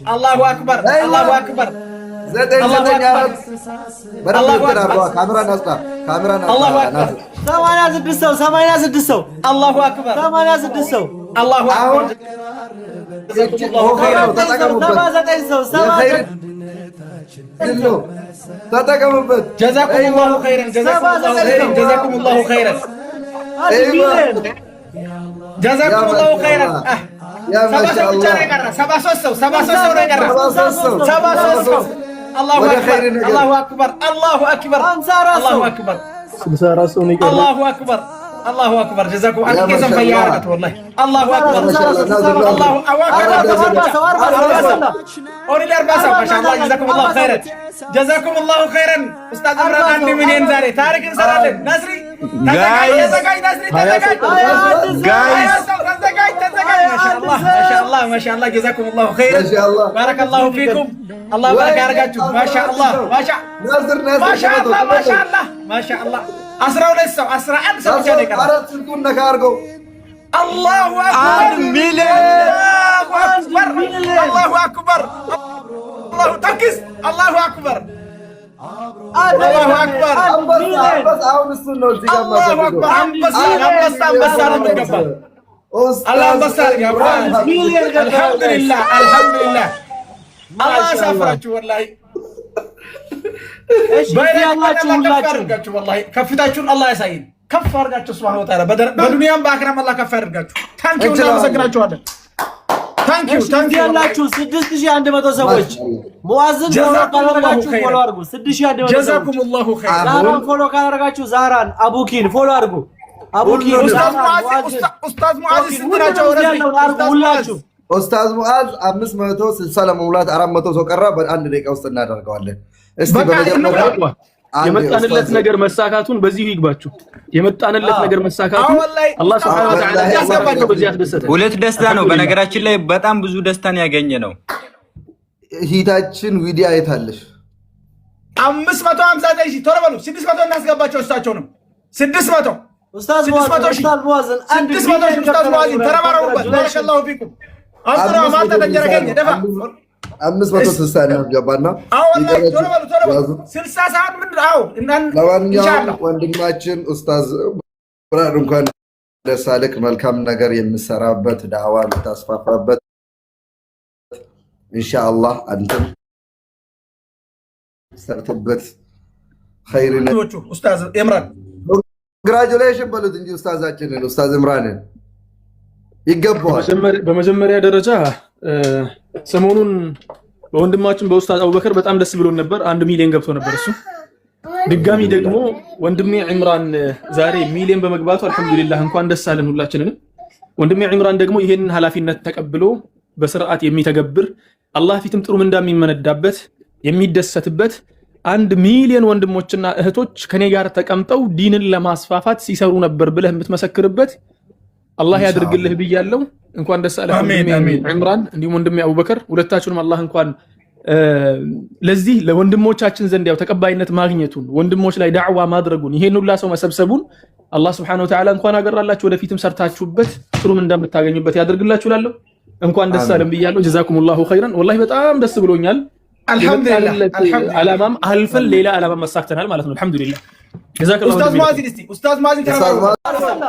الله أكبر الله أكبر كاميرا نازلة الله أكبر سمعنا زدسو سمعنا زدسو الله أكبر سمعنا زدسو الله أكبر جزاكم الله خيرا جزاكم الله خيرا جزاكم الله خيرا جزاكم الله خيرا يا ما شاء الله الله أكبر الله أكبر الله أكبر الله أكبر الله أكبر الله أكبر جزاكم الله كيف فيارك والله الله أكبر الله أكبر أولي الأربعة ما شاء الله جزاكم الله خيرا جزاكم الله خيرا أستاذ عمران عندي من ينزاري تارك انسرالين نسري تزقاي نسري ما شاء الله ما شاء الله جزاكم الله خيرا بارك الله فيكم الله بارك يرجعكم ما شاء الله ما شاء ما شاء الله ما شاء الله ما شاء الله أسرع لسه أسرع أنسى وجهك الله أكبر الله أكبر الله تركز الله أكبر الله أكبر الله أكبر الحمد لله الحمد لله الله سافرت والله والله كفتاችሁን አላህ ያሳይን ከፍ አድርጋችሁ ሱብሃነሁ ወተዓላ በዱንያም በአኺራም አላህ ከፍ ያድርጋችሁ ታንኪዩ እናመሰግናችኋለን ታንኪዩ ያላችሁ 6100 ሰዎች ሙአዝን ካላረጋችሁ ፎሎ አድርጉ 6100 ጀዛኩሙላሁ ኸይር ዛራን ፎሎ ካላረጋችሁ ዛራን አቡኪን ፎሎ አድርጉ አቡኪን ኡስታዝ ሙአዝ ስንትናቸው ሁላችሁ ኡስታዝ ሙአዝ 560 ለመሙላት 400 ሰው ቀራ በአንድ ደቂቃ ውስጥ እናደርገዋለን እስቲ በመጀመሪያ የመጣንለት ነገር መሳካቱን በዚህ ይግባችሁ የመጣንለት ነገር መሳካቱን አላህ Subhanahu Wa Ta'ala ያስገባችሁ በዚህ ያስደሰተ ሁለት ደስታ ነው በነገራችን ላይ በጣም ብዙ ደስታን ያገኘ ነው ሂታችን ቪዲዮ አይታለሽ 559 ሺህ ቶሎ በሉ 600 እናስገባቸው እሳቸውንም 600 ኡስታዝ ሙአዝ አንድ ኡስታዝ ሙአዝ ተረባረቡበት ባረከላሁ ፊኩም አጥራ ማታ ተጀረገኝ ደፋ 560 ነው ገባና ቶሎ በሉ 60 ሰዓት ምን አው ኢንሻአላህ ወንድማችን ኡስታዝ ብራር እንኳን ደስ አለክ መልካም ነገር የምሰራበት ዳዕዋ የምታስፋፋበት ኢንሻአላህ አንተም ሰርተበት ኸይር ነው ኡስታዝ ኢምራን ኮንግራቹሌሽን በሉት እንጂ ኡስታዛችንን ኡስታዝ ኢምራንን ይገባዋል በመጀመሪያ ደረጃ ሰሞኑን በወንድማችን በኡስታዝ አቡበከር በጣም ደስ ብሎን ነበር 1 ሚሊዮን ገብቶ ነበር እሱ ድጋሚ ደግሞ ወንድሜ ኢምራን ዛሬ ሚሊዮን በመግባቱ አልহামዱሊላህ እንኳን ደስ አለን ሁላችንን ወንድሜ ኢምራን ደግሞ ይሄንን ኃላፊነት ተቀብሎ በስርዓት የሚተገብር አላህ ፊትም ጥሩ እንደሚመነዳበት የሚደሰትበት 1 ሚሊዮን ወንድሞችና እህቶች ከኔ ጋር ተቀምጠው ዲንን ለማስፋፋት ሲሰሩ ነበር ብለህ የምትመሰክርበት አላህ ያድርግልህ ብያለሁ እንኳን ደስ አለህ ኢምራን እንዲሁም ወንድሜ አቡበከር ሁለታችሁንም አላህ እንኳን ለዚህ ለወንድሞቻችን ዘንድ ያው ተቀባይነት ማግኘቱን ወንድሞች ላይ ዳዕዋ ማድረጉን ይሄን ሁላ ሰው መሰብሰቡን አላህ Subhanahu Wa Ta'ala እንኳን አገራላችሁ ወደፊትም ሰርታችሁበት ጥሩም እንደምታገኙበት ያድርግላችሁ ላለው እንኳን ደስ አለን ብያለሁ ጀዛኩሙላሁ ኸይራን ወላሂ በጣም ደስ ብሎኛል አልহামዱሊላህ አላማም አልፈል ሌላ አላማም መሳክተናል ማለት ነው አልহামዱሊላህ ጀዛከላሁ ኡስታዝ ሙአዝ ተረባረቡ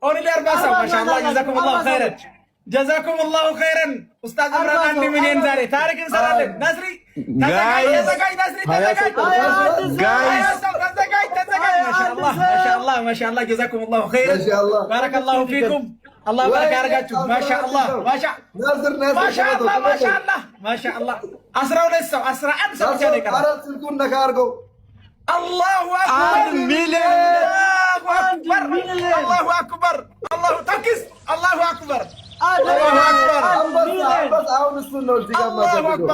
أولي الأربعة ما شاء الله جزاكم الله خيرا جزاكم الله خيرا أستاذ عمران عندي من ينزاري تارك انسرالين نسري تزقاي نسري ما شاء الله ما شاء الله ما شاء الله جزاكم الله خيرا بارك الله فيكم الله بارك يرجعكم ما شاء الله ما شاء ما شاء الله ما شاء الله ما شاء الله أسرع لسه أسرع أنسى وجهك الله أكبر الله أكبر الله تركز الله أكبر الله أكبر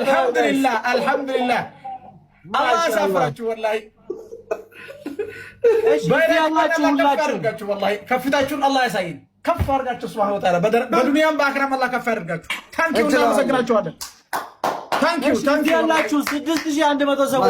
الحمد لله الحمد لله الله سافرت والله والله كفتاችሁን አላህ ያሳይን ከፍ አድርጋችሁ Subhanahu Wa Ta'ala በዱንያም በአኺራም አላህ ከፍ ያድርጋችሁ ታንኪዩ እናመሰግናችኋለን ታንኪዩ ያላችሁ 6100 ሰዎች